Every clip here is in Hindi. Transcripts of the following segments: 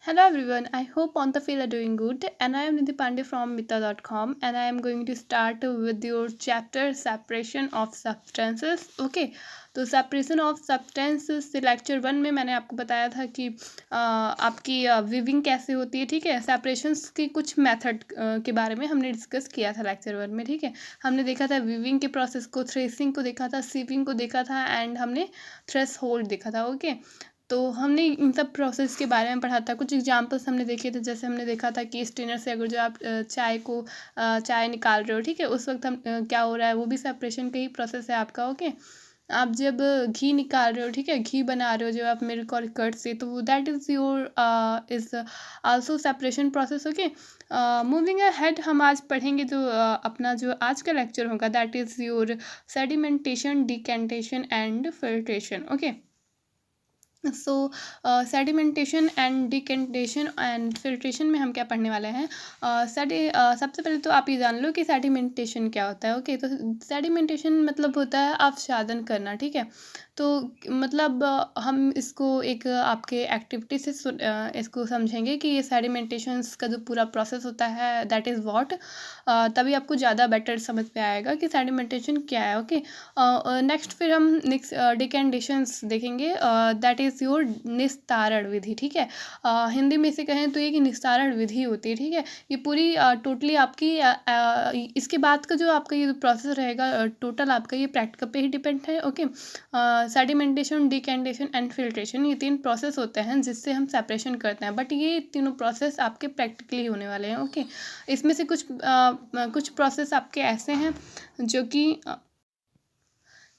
Hello everyone, I hope all the feel are doing good and I am Nidhi Pandey from Mita.com and I am going to start with your chapter separation of substances. Okay, तो सेपरेशन ऑफ सब्सटेंसेस से लेक्चर 1 में मैंने आपको बताया था कि आपकी विविंग कैसे होती है। ठीक है, सेपरेशंस की कुछ मेथड के बारे में हमने डिस्कस किया था लेक्चर 1 में। ठीक है, हमने देखा था विविंग के प्रोसेस को, थ्रेसिंग को देखा था, सीविंग को देखा था एंड हमने थ्रेस होल्ड देखा था। ओके, तो हमने इन सब प्रोसेस के बारे में पढ़ा था। कुछ एग्जांपल्स हमने देखे थे, जैसे हमने देखा था कि स्ट्रेनर से अगर जो आप चाय निकाल रहे हो, ठीक है, उस वक्त हम क्या हो रहा है, वो भी सेपरेशन का ही प्रोसेस है आपका। ओके, आप जब घी निकाल रहे हो, ठीक है, घी बना रहे हो जब आप मिल्क और कर्ड से, तो that is your is also separation process. Okay, moving ahead हम आज पढ़ेंगे जो अपना जो आज का लेक्चर होगा, that is your sedimentation, decantation and filtration. Okay, so sedimentation and decantation and filtration में हम क्या पढ़ने वाले हैं। सबसे पहले तो आप ये जान लो कि सेडिमेंटेशन क्या होता है। ओके, तो सेडिमेंटेशन मतलब होता है आच्छादन करना। ठीक है, तो मतलब हम इसको एक आपके एक्टिविटी से इसको समझेंगे कि ये सेडिमेंटेशन का जो पूरा प्रोसेस होता है, दैट इज़ व्हाट, तभी आपको ज़्यादा बेटर समझ में आएगा कि सेडिमेंटेशन क्या है। ओके, नेक्स्ट फिर हम नेक्स्ट डिकेंडेशंस देखेंगे, दैट इज़ योर निस्तारण विधि। ठीक है, हिंदी में से कहें तो ये कि निस्तारण विधि होती है। ठीक है, ये पूरी टोटली आपकी इसके बाद का जो आपका ये प्रोसेस रहेगा, टोटल आपका ये प्रैक्टिकल पे ही डिपेंड है। ओके, सेडिमेंटेशन, डिकेंडेशन एंड फिल्ट्रेशन, ये 3 प्रोसेस होते हैं जिससे हम सेपरेशन करते हैं, बट ये तीनों प्रोसेस आपके प्रैक्टिकली होने वाले हैं। ओके, इसमें से कुछ प्रोसेस आपके ऐसे हैं जो कि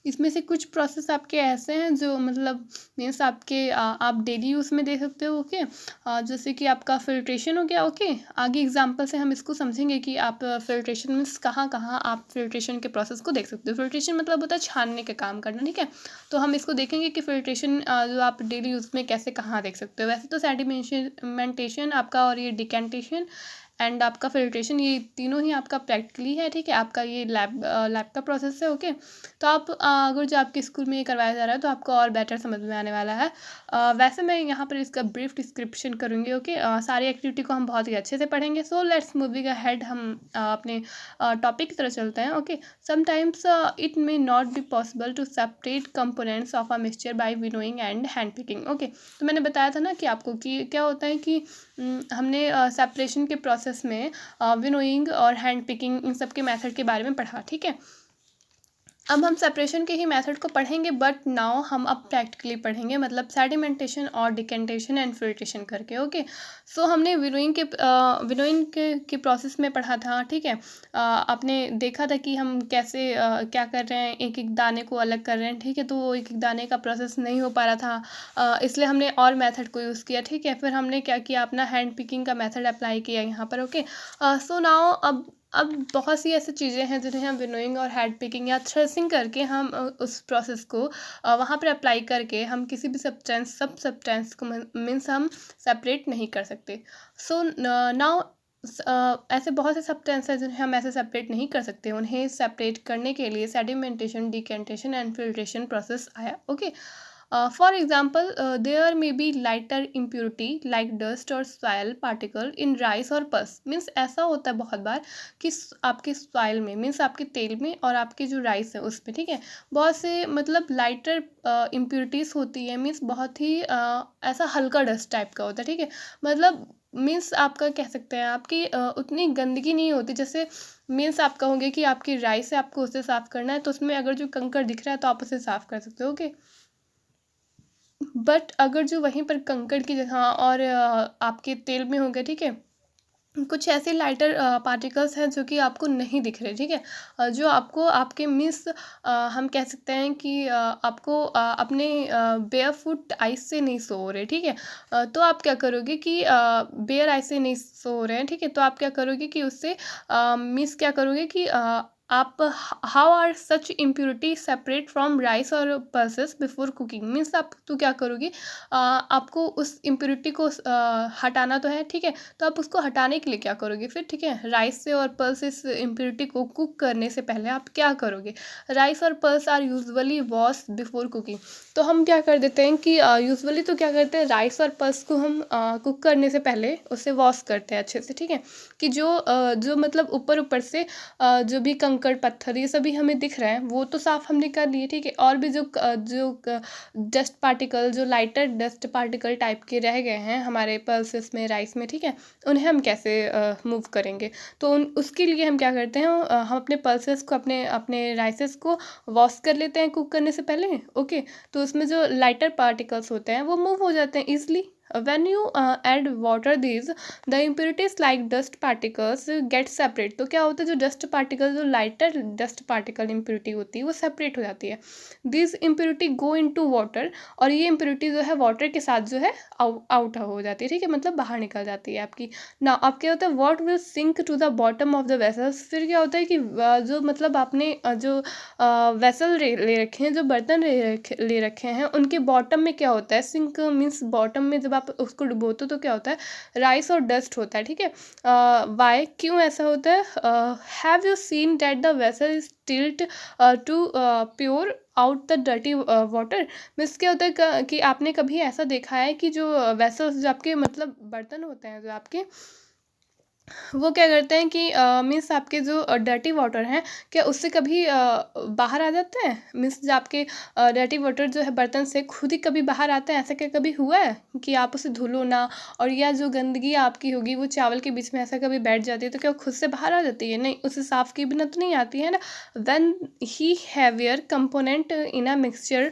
इसमें से कुछ प्रोसेस आपके ऐसे हैं जो मतलब मीन्स आपके आप डेली यूज़ में दे सकते हो। ओके, जैसे कि आपका फ़िल्ट्रेशन हो गया। ओके, आगे एग्जांपल से हम इसको समझेंगे कि आप फ़िल्ट्रेशन मीन्स कहाँ कहाँ आप फ़िल्ट्रेशन के प्रोसेस को देख सकते हो। फ़िल्ट्रेशन मतलब होता है छानने का काम करना। ठीक है, तो हम इसको देखेंगे कि फ़िल्ट्रेशन जो आप डेली यूज़ में कैसे कहाँ देख सकते हो। वैसे तो सेडिमेंटेशन आपका और ये डिकेंटेशन एंड आपका फ़िल्ट्रेशन, ये तीनों ही आपका प्रैक्टिकली है। ठीक है, आपका ये लैब का प्रोसेस है। ओके, तो आप अगर जो आपके स्कूल में ये करवाया जा रहा है तो आपको और बेटर समझ में आने वाला है। वैसे मैं यहाँ पर इसका ब्रीफ डिस्क्रिप्शन करूँगी। ओके, सारी एक्टिविटी को हम बहुत ही अच्छे से पढ़ेंगे। सो लेट्स मूविंग अहेड, हम अपने टॉपिक की तरफ चलते हैं। Okay, sometimes it may not be possible to separate components of a mixture by winnowing and hand picking. Okay, तो मैंने बताया था ना कि आपको कि क्या होता है कि हमने सेपरेशन के प्रोसेस में विनोइंग और हैंड पिकिंग इन सब के मेथड के बारे में पढ़ा। ठीक है, अब हम सेपरेशन के ही मेथड को पढ़ेंगे, बट नाउ हम अब प्रैक्टिकली पढ़ेंगे, मतलब सेडिमेंटेशन और डिकेंटेशन एंड फिल्ट्रेशन करके। ओके, सो हमने विनोइंग के प्रोसेस में पढ़ा था। ठीक है, आपने देखा था कि हम कैसे क्या कर रहे हैं, एक एक दाने को अलग कर रहे हैं। ठीक है, तो वो एक एक दाने का प्रोसेस नहीं हो पा रहा था, इसलिए हमने और मेथड को यूज़ किया। ठीक है, फिर हमने क्या किया, अपना हैंड पिकिंग का मेथड अप्लाई किया यहाँ पर। ओके, सो नाउ अब बहुत सी ऐसी चीज़ें हैं जिन्हें हम विनोइंग और हैंड पिकिंग या थ्रेसिंग करके हम उस प्रोसेस को वहाँ पर अप्लाई करके हम किसी भी सब सब्सटेंस को मीन्स हम सेपरेट नहीं कर सकते। सो नाउ ऐसे बहुत से सब्सटेंस हैं जिन्हें हम ऐसे सेपरेट नहीं कर सकते, उन्हें सेपरेट करने के लिए sedimentation, decantation and filtration process आया। Okay, for example there may be lighter impurity like dust और सॉयल पार्टिकल इन राइस और पस। मीन्स ऐसा होता है बहुत बार कि आपके सॉइल में, मीन्स आपके तेल में और आपके जो राइस है उसमें, ठीक है, बहुत से मतलब लाइटर इम्प्योरिटीज़ होती है। मीन्स बहुत ही ऐसा हल्का डस्ट टाइप का होता है। ठीक है, मतलब मीन्स आपका कह सकते हैं आपकी उतनी गंदगी नहीं होती। जैसे मीन्स आप कहोगे कि आपकी राइस है, आपको उसे साफ़ करना है, तो उसमें अगर जो कंकड़ दिख रहा है तो आप उसे साफ़ कर सकते हो। ओके, बट अगर जो वहीं पर कंकड़ की जगह और आपके तेल में हो गया, ठीक है, कुछ ऐसे लाइटर पार्टिकल्स हैं जो कि आपको नहीं दिख रहे। ठीक है, जो आपको आपके मिस हम कह सकते हैं कि आपको अपने बेयर फुट आइज से नहीं सो रहे। ठीक है, तो आप क्या करोगे कि बेयर आइज से नहीं सो रहे हैं। ठीक है, तो आप क्या करोगे कि उससे मिस क्या करोगे कि आप how are such impurity separate from rice और पल्सेस बिफोर कुकिंग, मीन्स आप तो क्या करोगे, आपको उस इम्प्योरिटी को हटाना तो है, ठीक है, तो आप उसको हटाने के लिए क्या करोगे फिर, ठीक है, राइस से और पल्सेस इम्प्योरिटी को कुक करने से पहले आप क्या करोगे। राइस और pulse are usually wash before cooking, तो हम क्या कर देते हैं कि यूजुअली तो क्या करते हैं, राइस और पल्स को हम कुक करने से पहले उसे वॉश करते हैं अच्छे से, ठीक है, कि जो मतलब ऊपर ऊपर से जो भी कंकड़ पत्थर ये सभी हमें दिख रहे हैं वो तो साफ हमने कर लिए, ठीक है, और भी जो डस्ट पार्टिकल, जो लाइटर डस्ट पार्टिकल टाइप के रह गए हैं हमारे पल्सेस में, राइस में, ठीक है, उन्हें हम कैसे मूव करेंगे। तो उसके लिए हम क्या करते हैं, हम अपने पल्सेस को, अपने अपने राइसेस को वॉश कर लेते हैं कुक करने से पहले, ओके, तो उसमें जो लाइटर पार्टिकल्स होते हैं वो मूव हो जाते हैं easily. when you add water these the impurities like dust particles get separate, तो क्या होता है, जो डस्ट पार्टिकल, जो लाइटर डस्ट पार्टिकल इम्प्योरिटी होती है वो सेपरेट हो जाती है। This impurity go into water, और ये इम्प्योरिटी जो है वाटर के साथ जो है आउट हो जाती है, ठीक है, मतलब बाहर निकल जाती है आपकी ना। अब क्या होता है, what will sink to the bottom of the vessels, फिर क्या होता है कि जो मतलब आपने जो वेसल ले रखे हैं, जो बर्तन ले रखे हैं, उनके बॉटम में क्या होता है, सिंक मीन्स बॉटम में जब आप उसको डुबोते हो तो क्या होता है, राइस और डस्ट होता है, ठीक है। वाई, क्यों ऐसा होता है, have you seen that the vessel is tilt to pour out the dirty water, means क्या होता है कि आपने कभी ऐसा देखा है कि जो वेसल्स, जो आपके मतलब बर्तन होते हैं, जो आपके वो क्या करते हैं कि मीन्स आपके जो डर्टी वाटर हैं, क्या उससे कभी बाहर आ जाते हैं, मीन्स जो आपके डर्टी वाटर जो है बर्तन से खुद ही कभी बाहर आते हैं, ऐसा क्या कभी हुआ है कि आप उसे धुलो ना, और या जो गंदगी आपकी होगी वो चावल के बीच में ऐसा कभी बैठ जाती है तो क्या खुद से बाहर आ जाती है, नहीं, उसे साफ किए बिना तो नहीं आती है ना। When the heavier component in a mixture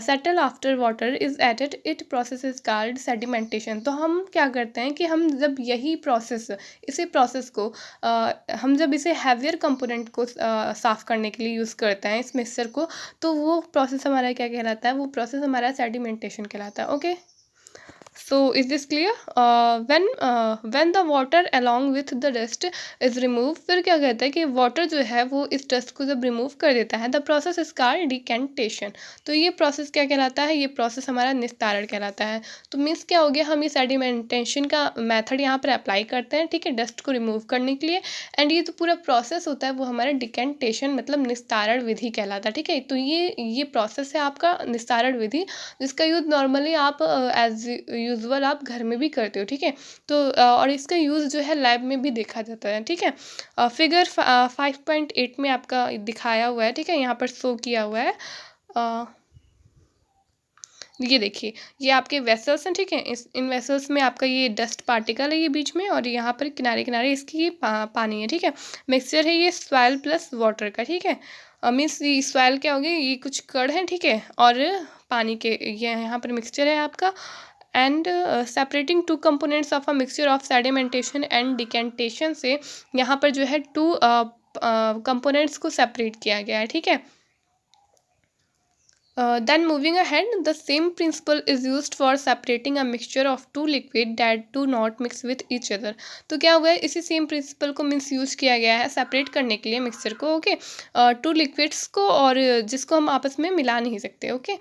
settle after water is added, it process is called sedimentation. तो हम क्या करते हैं कि हम जब यही प्रोसेस, इसी प्रोसेस को हम जब इसे हैवियर कंपोनेंट को साफ़ करने के लिए यूज़ करते हैं, इस मिक्सचर को, तो वो प्रोसेस हमारा क्या कहलाता है, वो प्रोसेस हमारा सेडिमेंटेशन कहलाता है, okay. So is this clear? When the water along with the dust is removed, फिर क्या कहता है कि वाटर जो है वो इस डस्ट को जब रिमूव कर देता है, the process is called decantation. तो ये प्रोसेस क्या कहलाता है, ये प्रोसेस हमारा निस्तारण कहलाता है। तो मीन्स क्या हो गया, हम ये सेडिमेंटेशन का मेथड यहाँ पर अप्लाई करते हैं, ठीक है, डस्ट को रिमूव करने के लिए, एंड ये जो पूरा प्रोसेस होता है वो हमारा डिकेंटेशन मतलब निस्तारण विधि कहलाता है, ठीक है। तो ये प्रोसेस है आपका निस्तारण विधि, जिसका यूज़ नॉर्मली आप एज यूजुअल आप घर में भी करते हो, ठीक है। तो और इसका यूज़ जो है लैब में भी देखा जाता है, ठीक है। फिगर 5.8 में आपका दिखाया हुआ है, ठीक है, यहाँ पर शो किया हुआ है। ये देखिए, ये आपके वेसल्स हैं, ठीक है, इन वेसल्स में आपका ये डस्ट पार्टिकल है ये बीच में, और यहाँ पर किनारे किनारे इसकी ये पानी है, ठीक है। मिक्सचर है ये सॉइल प्लस वाटर का, ठीक है, मीन्स ये सॉइल क्या हो गया, ये कुछ कण है, ठीक है, और पानी के ये यहाँ पर मिक्सचर है आपका, and separating two components of a mixture of sedimentation and decantation से यहाँ पर जो है टू कंपोनेंट्स को सेपरेट किया गया है, ठीक है। Then moving ahead, the same principle is used for separating a mixture of two liquid that do not mix with each other. तो क्या हुआ है, इसी सेम प्रिंसिपल को मीन्स यूज किया गया है सेपरेट करने के लिए मिक्सचर को, ओके, टू लिक्विड्स को, और जिसको हम आपस में मिला नहीं सकते, okay.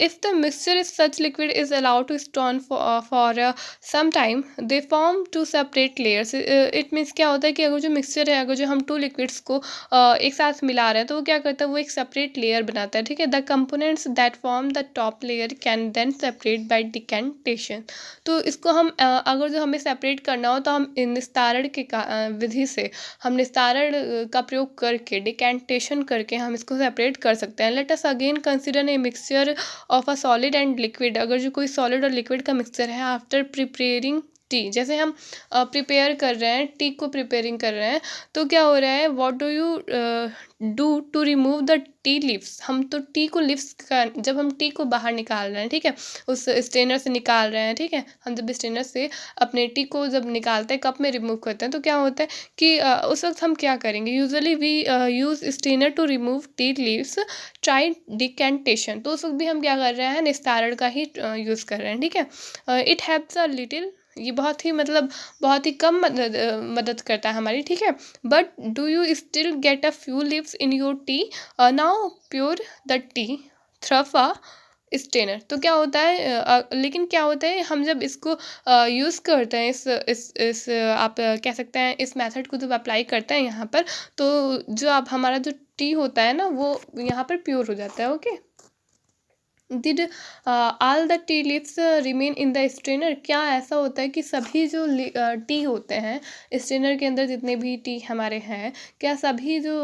If the mixture is such liquid is allowed to stand for some time they form two separate layers. It means क्या होता है कि अगर जो मिक्सचर है, अगर जो हम टू लिक्विड्स को एक साथ मिला रहे हैं तो वो क्या करता है, वो एक सेपरेट लेयर बनाता है, ठीक है। The components that form the top layer can then separate by decantation। तो इसको हम अगर जो हमें सेपरेट करना हो तो हम निस्तारण के विधि से, हम निस्तारण का प्रयोग करके, डिकेंटेशन करके हम इसको सेपरेट कर सकते हैं। Let us again consider a mixture of a solid and liquid. अगर जो कोई सॉलिड और लिक्विड का मिक्सचर है, आफ्टर प्रिपेयरिंग टी, जैसे हम प्रिपेयर कर रहे हैं, टी को प्रिपेयरिंग कर रहे हैं, तो क्या हो रहा है, what do you do to remove the tea leaves. हम तो टी को लीव्स का, जब हम टी को बाहर निकाल रहे हैं, ठीक है, उस स्ट्रेनर से निकाल रहे हैं, ठीक है, हम जब स्ट्रेनर से अपने टी को जब निकालते हैं, कप में रिमूव करते हैं, तो क्या होता है कि उस वक्त हम क्या करेंगे, usually we use strainer to remove tea leaves, try decantation. तो उस वक्त भी हम क्या कर रहे हैं, निस्तारण का ही यूज़ कर रहे हैं, ठीक है। इट हेल्प्स अ लिटिल ये बहुत ही मतलब बहुत ही कम मदद करता है हमारी, ठीक है। But do you still get a few leaves in your tea, now pour the tea through a strainer. तो क्या होता है लेकिन क्या होता है हम जब इसको यूज़ करते हैं, इस आप कह सकते हैं इस मेथड को जब अप्लाई करते हैं यहाँ पर, तो जो आप हमारा जो टी होता है ना वो यहाँ पर प्योर हो जाता है। Okay, did all the tea leaves remain in the strainer. क्या ऐसा होता है कि सभी जो टी होते हैं स्ट्रेनर के अंदर, जितने भी टी हमारे हैं, क्या सभी जो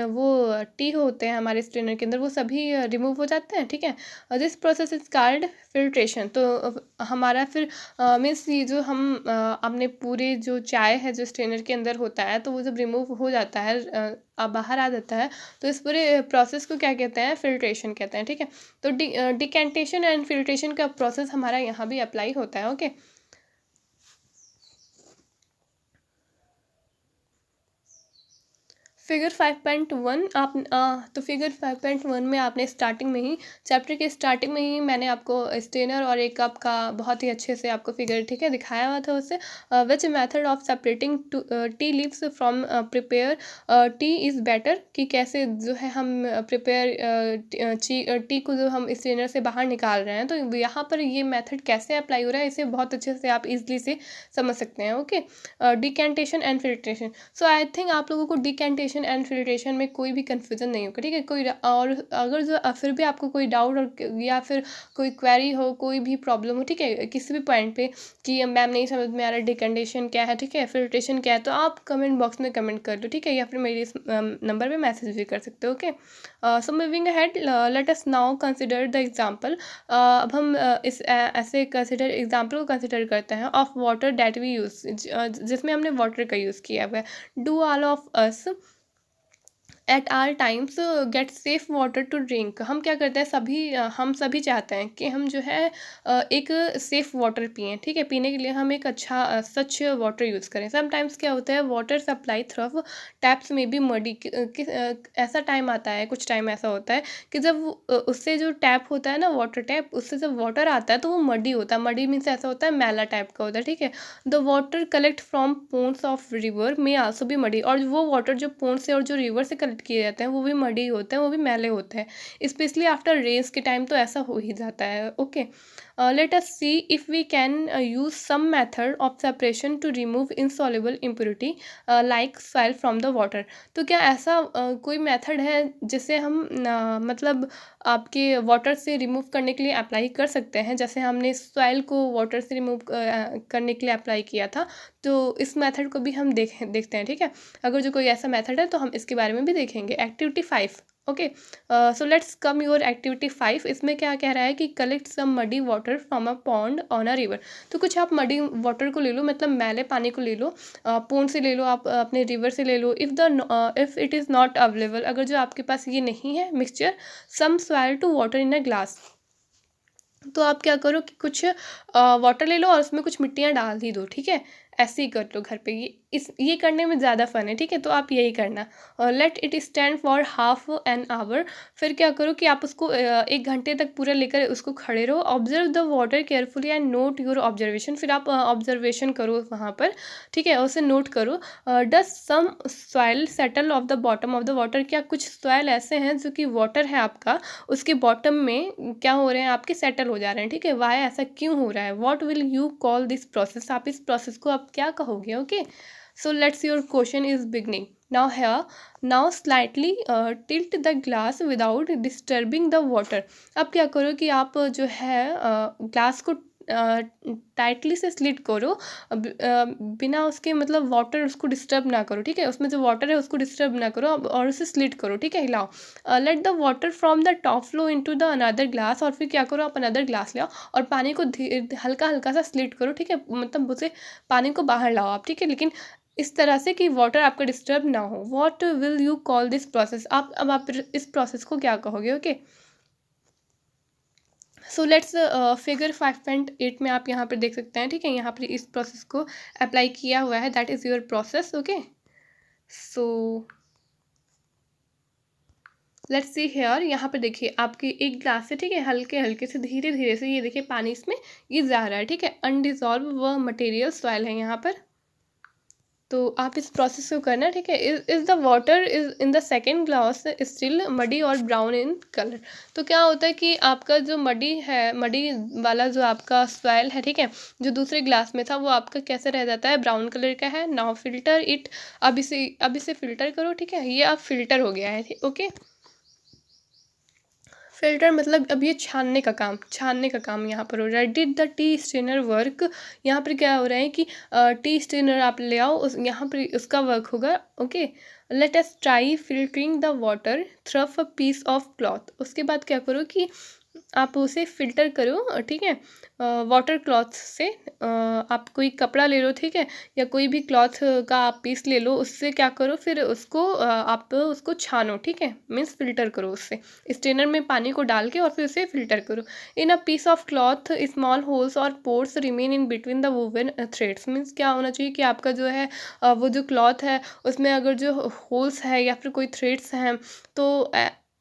वो टी होते हैं हमारे स्ट्रेनर के अंदर वो सभी रिमूव हो जाते हैं, ठीक है। This process is called filtration. तो हमारा फिर मीन्स ये जो हम अपने पूरे जो चाय है जो स्ट्रेनर के अंदर होता है, तो वो जब रिमूव हो जाता है बाहर आ जाता है, तो इस पूरे प्रोसेस को क्या कहते हैं, फिल्ट्रेशन कहते हैं, ठीक है। तो डिकेंटेशन एंड फिल्ट्रेशन का प्रोसेस हमारा यहाँ भी अप्लाई होता है। ओके, फिगर 5.1 आप तो फिगर 5.1 में आपने स्टार्टिंग में ही, चैप्टर के स्टार्टिंग में ही मैंने आपको स्टेनर और एक कप का बहुत ही अच्छे से आपको फिगर, ठीक है, दिखाया हुआ था उससे। Which method of separating tea leaves from prepare T is better, कि कैसे जो है हम प्रिपेयर टी को जो हम स्टेनर से बाहर निकाल रहे हैं, तो यहाँ पर ये मेथड कैसे अप्लाई हो रहा है इसे बहुत अच्छे से आप इजली से समझ सकते हैं। Okay, decantation and filtration. So I think आप लोगों को डिकेंटेशन एंड फिल्ट्रेशन में कोई भी कन्फ्यूजन नहीं होगा, ठीक है। कोई और अगर जो फिर भी आपको कोई डाउट और या फिर कोई क्वेरी हो, कोई भी प्रॉब्लम हो, ठीक है, किसी भी पॉइंट पे कि मैम नहीं समझ में आ रहा डिकेंटेशन क्या है, ठीक है, फिल्ट्रेशन क्या है, तो आप कमेंट बॉक्स में कमेंट कर दो, ठीक है, या फिर मेरे इस नंबर पे मैसेज भी कर सकते हो। Okay, so moving ahead, let us now consider the example. अब हम इस ऐसे कंसिडर एग्जांपल को कंसिडर करते हैं of water that we use, जिसमें हमने वाटर का यूज़ किया हुआ है। Do all of us at all times get safe water to drink. हम क्या करते हैं, हम सभी चाहते हैं कि हम जो है एक सेफ वाटर पिएं, ठीक है, पीने के लिए हम एक अच्छा स्वच्छ वाटर यूज़ करें। समटाइम्स क्या होता है, वाटर सप्लाई थ्रू टैप्स में भी मडी, ऐसा टाइम आता है, कुछ टाइम ऐसा होता है कि जब उससे जो टैप होता है ना, वाटर टैप, उससे जब वाटर आता है तो वो मडी होता है। मडी मीन्स ऐसा होता है मैला टाइप का होता है, ठीक है। The water collect from ponds of river में आल्सो भी मडी, और वो वाटर जो पोन्स से और जो रिवर से कलेक्ट किए जाते हैं वो भी मडी होते हैं, वो भी मैले होते हैं, स्पेशली आफ्टर रेन्स के टाइम तो ऐसा हो ही जाता है। Okay, let us see if we can use some method of separation to remove insoluble impurity like soil from the water। तो क्या ऐसा कोई मेथड है जिसे हम मतलब आपके वाटर से रिमूव करने के लिए अप्लाई कर सकते हैं, जैसे हमने सॉइल को वाटर से रिमूव करने के लिए अप्लाई किया था, तो इस मेथड को भी हम देखते हैं, ठीक है। अगर जो कोई ऐसा मेथड है तो हम इसके बारे में भी देखेंगे। Activity 5। Okay, so let's come your activity 5। इसमें क्या कह रहा है कि collect some muddy water from a pond on a river. तो कुछ आप मडी वाटर को ले लो, मतलब मैले पानी को ले लो, पॉन्ड से ले लो, आप अपने रिवर से ले लो। If it is not available, अगर जो आपके पास ये नहीं है mixture, some soil to water in a glass, तो आप क्या करो कि कुछ वाटर ले लो और उसमें कुछ मिट्टियाँ डाल ही दो, ठीक है। ऐसे ही कर लो घर पे, ये करने में ज़्यादा फन है, ठीक है, तो आप यही करना। और let it stand for half an hour. फिर क्या करो कि आप उसको 1 घंटे तक पूरा लेकर उसको खड़े रहो। Observe the water carefully and not your observation. फिर आप ऑब्जर्वेशन करो वहाँ पर, ठीक है, उसे नोट करो। Does some soil settle of the bottom of the water. क्या कुछ सॉइल ऐसे हैं जो कि वाटर है आपका, उसके बॉटम में क्या हो रहे हैं, आपके सेटल हो जा रहे हैं, ठीक है। वाई, ऐसा क्यों हो रहा है। What will you call this process. आप इस प्रोसेस को आप क्या कहोगे। Okay, so let's your question is beginning now here. Now slightly tilt the glass without disturbing the water. अब क्या करो कि आप जो है ग्लास को टाइटली से स्लिट करो, बिना उसके मतलब वाटर उसको डिस्टर्ब ना करो, ठीक है, उसमें जो वाटर है उसको डिस्टर्ब ना करो, और उसे स्लिट करो, ठीक है, हिलाओ। Late the water from the top flow into the another glass. और फिर क्या करो, आप अनदर ग्लास ले आओ और पानी को हल्का हल्का सा स्लिट करो, ठीक है, मतलब उसे पानी को बाहर लाओ आप, ठीक है, लेकिन इस तरह से कि वाटर आपका डिस्टर्ब ना हो। What will you call this process. आप इस प्रोसेस को क्या कहोगे। ओके, सो लेट्स फिगर 5.8 में आप यहाँ पर देख सकते हैं, ठीक है, यहाँ पर इस प्रोसेस को अप्लाई किया हुआ है, that is your process. Okay, so let's see here, यहाँ पे देखिए आपके एक ग्लास से, ठीक है, हल्के हल्के से धीरे धीरे से ये देखिए पानी इसमें ये जा रहा है, ठीक है, अनडिजॉल्व व मटेरियल सॉइल है यहाँ पर। तो आप इस प्रोसेस को करना, ठीक है। Is the water is in the second glass still muddy और ब्राउन इन कलर। तो क्या होता है कि आपका जो मडी है, मडी वाला जो आपका सॉइल है, ठीक है, जो दूसरे ग्लास में था वो आपका कैसे रह जाता है, ब्राउन कलर का है। नाउ फिल्टर इट, अब इसे फिल्टर करो, ठीक है, ये अब फिल्टर हो गया है, ओके। फिल्टर मतलब अब ये छानने का काम यहाँ पर हो रहा है। Did the tea strainer work, यहाँ पर क्या हो रहा है कि टी स्टेनर आप ले आओ, उस यहाँ पर उसका वर्क होगा, okay. Let us try filtering the water through a piece of cloth. उसके बाद क्या करो कि आप उसे फिल्टर करो, ठीक है, वाटर क्लॉथ से। आप कोई कपड़ा ले लो, ठीक है, या कोई भी क्लॉथ का आप पीस ले लो, उससे क्या करो फिर उसको आप उसको छानो, ठीक है, मीन्स फिल्टर करो उससे, स्ट्रेनर में पानी को डाल के और फिर उसे फिल्टर करो। In a piece of cloth small holes और pores remain in between the woven threads. Means क्या होना चाहिए कि आपका जो है वो जो क्लॉथ है उसमें अगर जो होल्स है या फिर कोई थ्रेड्स हैं तो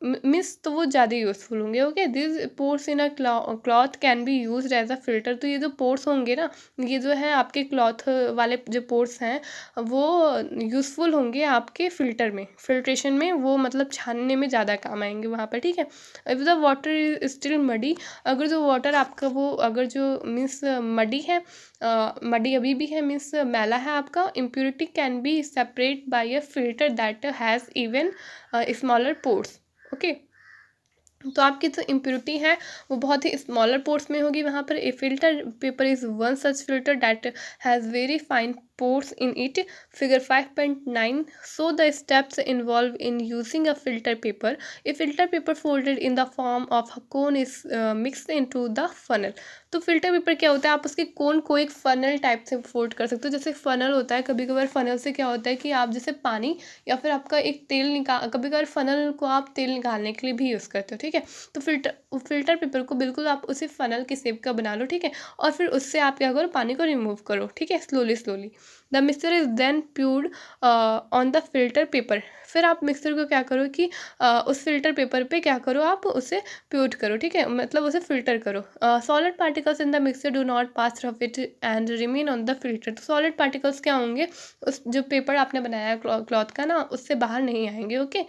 मीन्स तो वो ज़्यादा यूज़फुल होंगे, okay. This pores in a cloth can be use as a filter. तो ये जो पोर्स होंगे ना, ये जो है आपके क्लॉथ वाले जो पोर्स हैं वो यूज़फुल होंगे आपके फिल्टर में, फिल्ट्रेशन में, वो मतलब छानने में ज़्यादा काम आएंगे वहाँ पर, ठीक है। If the water is still muddy, अगर जो वाटर आपका वो अगर जो मीन्स मडी है, मडी अभी भी है, मीन्स मैला है आपका, impurity can be separate by a filter that has even smaller pores, okay. तो आपकी जो इम्प्योरिटी है वो बहुत ही स्मॉलर पोर्स में होगी वहाँ पर। A filter paper is one such filter that has very fine pores in it. Figure 5.9 so the steps involve in using a filter paper. A filter paper folded in the form of a cone is mixed into the funnel. तो फिल्टर पेपर क्या होता है, आप उसके कोन को एक फनल टाइप से फोल्ड कर सकते हो। जैसे फनल होता है, कभी कभार फनल से क्या होता है कि आप जैसे पानी या फिर आपका एक तेल निकाल, कभी कभार फनल को आप तेल निकालने के लिए भी यूज़ करते हो, ठीक है। तो फिल्टर पेपर को बिल्कुल आप उसी फनल के शेप का बना लो, ठीक है, और फिर उससे आप क्या करो, पानी को रिमूव करो, ठीक है, slowly slowly. The mixture is then poured on the filter paper. फिर आप मिक्सचर को क्या करो कि उस फिल्टर पेपर पे क्या करो, आप उसे प्यूट करो, ठीक है, मतलब उसे फिल्टर करो। Solid particles in the mixture do not pass through it and remain on the filter. तो सॉलिड पार्टिकल्स क्या होंगे, उस जो पेपर आपने बनाया क्लॉथ का ना, उससे बाहर नहीं आएंगे, ओके।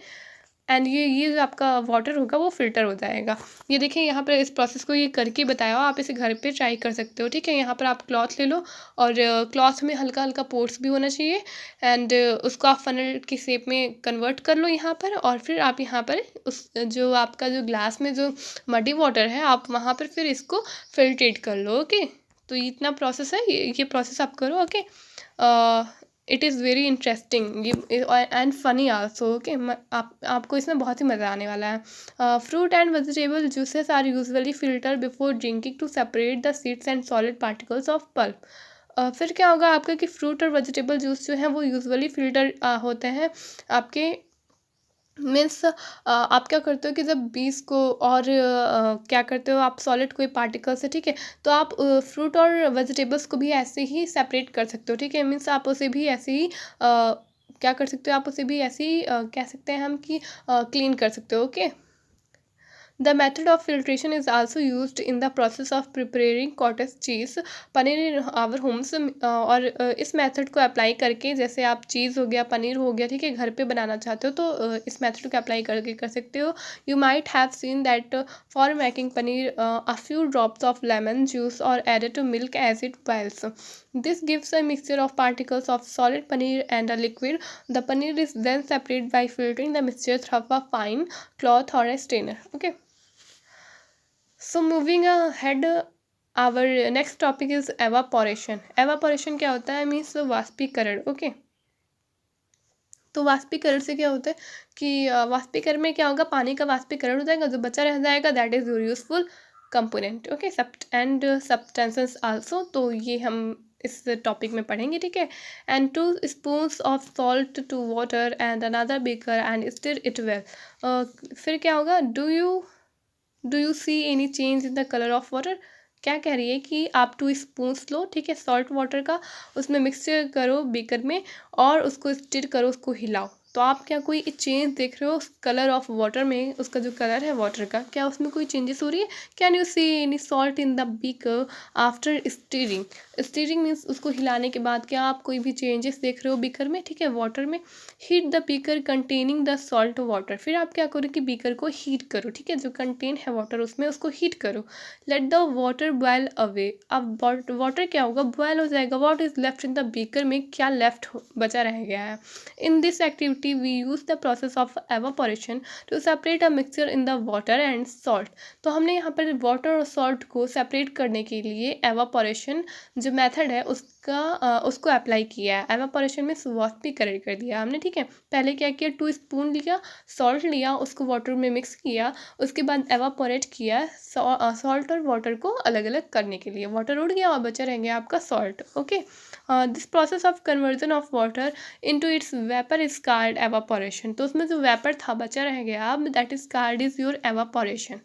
एंड ये जो आपका वाटर होगा वो फिल्टर हो जाएगा। ये देखिए यहाँ पर इस प्रोसेस को ये करके बताया हो, आप इसे घर पे ट्राई कर सकते हो, ठीक है। यहाँ पर आप क्लॉथ ले लो और क्लॉथ में हल्का हल्का पोर्स भी होना चाहिए एंड उसको आप फनल की शेप में कन्वर्ट कर लो यहाँ पर। और फिर आप यहाँ पर उस जो आपका जो ग्लास में जो मडी वाटर है आप वहाँ पर फिर इसको फिल्ट्रेट कर लो, ओके। तो ये इतना प्रोसेस है, ये प्रोसेस आप करो, okay. It is very interesting and funny also, okay. आपको इसमें बहुत ही मज़ा आने वाला है। Fruit and vegetable juices are usually filter before drinking to separate the seeds and solid particles of pulp. फिर क्या होगा आपका कि फ्रूट और वेजिटेबल जूस जो है वो यूजुअली फिल्टर होते हैं आपके। मीन्स आप क्या करते हो कि जब बीज को और क्या करते हो आप, सॉलिड कोई पार्टिकल से, ठीक है, तो आप फ्रूट और वेजिटेबल्स को भी ऐसे ही सेपरेट कर सकते हो, ठीक है। मीन्स आप उसे भी ऐसे ही क्या कर सकते हो, आप उसे भी ऐसे ही कह सकते हैं हम कि क्लीन कर सकते हो, okay. The method of filtration is also used in the process of preparing cottage cheese, paneer in our homes। और इस मेथड को अप्लाई करके, जैसे आप चीज़ हो गया, पनीर हो गया, ठीक है, घर पे बनाना चाहते हो तो इस मेथड को अप्लाई करके कर सकते हो। You might have seen that for making paneer a few drops of lemon juice or added to milk as it boils. This gives a mixture of particles of solid paneer and a liquid. The paneer is then separated by filtering the mixture through a fine cloth or a strainer, okay. So moving ahead, our next topic is evaporation. Evaporation क्या होता है, मीन्स वाष्पीकरण, ओके। तो वाष्पीकरण से क्या होता है कि वाष्पीकरण में क्या होगा, पानी का वाष्पीकरण हो जाएगा, जो बचा रह जाएगा that is your useful component, okay. And substances also, तो ये हम इस टॉपिक में पढ़ेंगे, ठीक है। And 2 spoons of salt to water and another beaker and stir it well. फिर क्या होगा, do you see any change in the colour of water. क्या कह रही है कि आप 2 स्पून्स लो, ठीक है, सॉल्ट वाटर का, उसमें मिक्सचर करो बीकर में और उसको स्टिर करो, उसको हिलाओ। तो आप क्या कोई चेंज देख रहे हो कलर ऑफ वाटर में, उसका जो कलर है वाटर का, क्या उसमें कोई चेंजेस हो रही है? Can you see any salt in the beaker after steering? Steering means उसको हिलाने के बाद क्या आप कोई भी चेंजेस देख रहे हो बीकर में, ठीक है, वाटर में? Heat the beaker containing the salt water, फिर आप क्या करो कि बीकर को हीट करो, ठीक है, जो कंटेन है वाटर उसमें उसको हीट करो। Let the water boil away, अब वाटर क्या होगा, बॉयल हो जाएगा। What is left in the beaker में क्या लेफ्ट बचा रह गया है? In this activity we use the process of evaporation to separate a mixture in the water and salt. तो हमने यहाँ पर वाटर और सॉल्ट को सेपरेट करने के लिए एवापोरेशन जो मेथड है उसको अप्लाई किया है। एवापोरेशन में वाष्पीकरण कर दिया हमने, ठीक है। पहले क्या किया, 2 स्पून लिया सॉल्ट, लिया उसको वाटर में मिक्स किया, उसके बाद एवापोरेट किया सॉल्ट और वाटर को अलग अलग करने के लिए। वाटर उड़ गया और बचा रह गया आपका salt, okay. This process of conversion of water into its vapour is called evaporation. तो उसमें जो वेपर था बचा रह गया, अब that is called is your evaporation.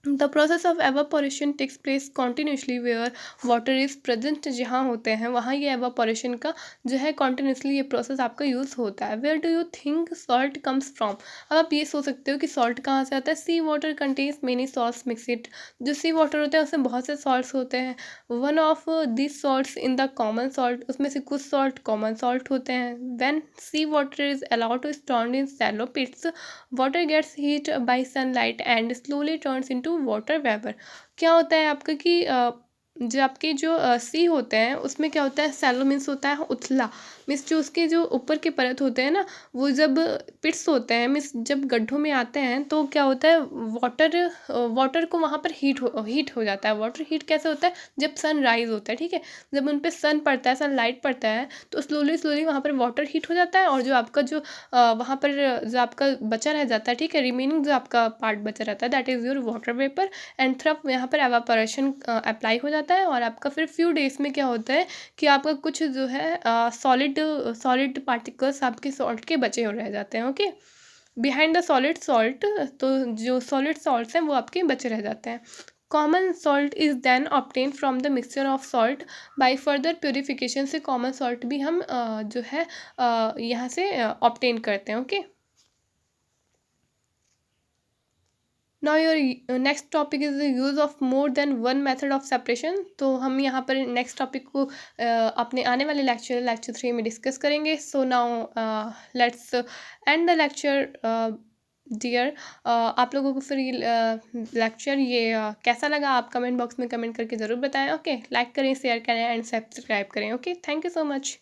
The process of evaporation takes place continuously where water is present, जहाँ होते हैं वहाँ ये एवापोरेशन का जो है कॉन्टीन्यूसली ये प्रोसेस आपका यूज़ होता है। Where do you think salt comes from? अब आप ये सोच सकते हो कि सॉल्ट कहाँ से आता है। Sea water contains many salts mix it, जो सी वाटर होता है उसमें बहुत से सॉल्ट्स होते हैं। One of this salts in the common salt, उसमें से कुछ सॉल्ट कॉमन सॉल्ट होते हैं। When sea water is allowed to store in shallow pits, water gets heat by sunlight and slowly turns into water vapour. क्या होता है आपका कि जो आपके जो सी होते हैं उसमें क्या होता है, सैलो मीन्स होता है उथला, मीन्स जो उसके जो ऊपर के परत होते हैं ना, वो जब पिट्स होते हैं मीन्स जब गड्ढों में आते हैं तो क्या होता है, वाटर को वहाँ पर हीट हो जाता है। वाटर हीट कैसे होता है, जब सन राइज होता है, ठीक है, जब उन पर सन पड़ता है, सन लाइट पड़ता है, तो स्लोली स्लोली वहाँ पर वाटर हीट हो जाता है, और जो आपका जो वहाँ पर जो आपका बचा रह जाता है, ठीक है, रिमेनिंग जो आपका पार्ट बचा रहता है, that is your water vapour and थ्रप। यहाँ पर एवापोरेशन अप्लाई हो जाता है, और आपका फिर फ्यू डेज में क्या होता है कि आपका कुछ जो है सॉलिड पार्टिकल्स आपके सॉल्ट के बचे हो रह जाते हैं, okay. Behind the solid salt, तो जो सॉलिड सॉल्ट्स हैं वो आपके बचे रह जाते हैं। Common salt is then obtain from the mixture of salt by further purification, से कॉमन सॉल्ट भी हम जो है यहाँ से ऑब्टेन करते हैं, okay. Now your next topic is the use of more than one method of separation. तो हम यहाँ पर नेक्स्ट टॉपिक को अपने आने वाले लेक्चर 3 में डिस्कस करेंगे। So now let's end the lecture dear. आप लोगों को फिर लेक्चर ये कैसा लगा आप कमेंट बॉक्स में कमेंट करके ज़रूर बताएं, ओके। लाइक करें, शेयर करें एंड सब्सक्राइब करें, okay. Thank you so much.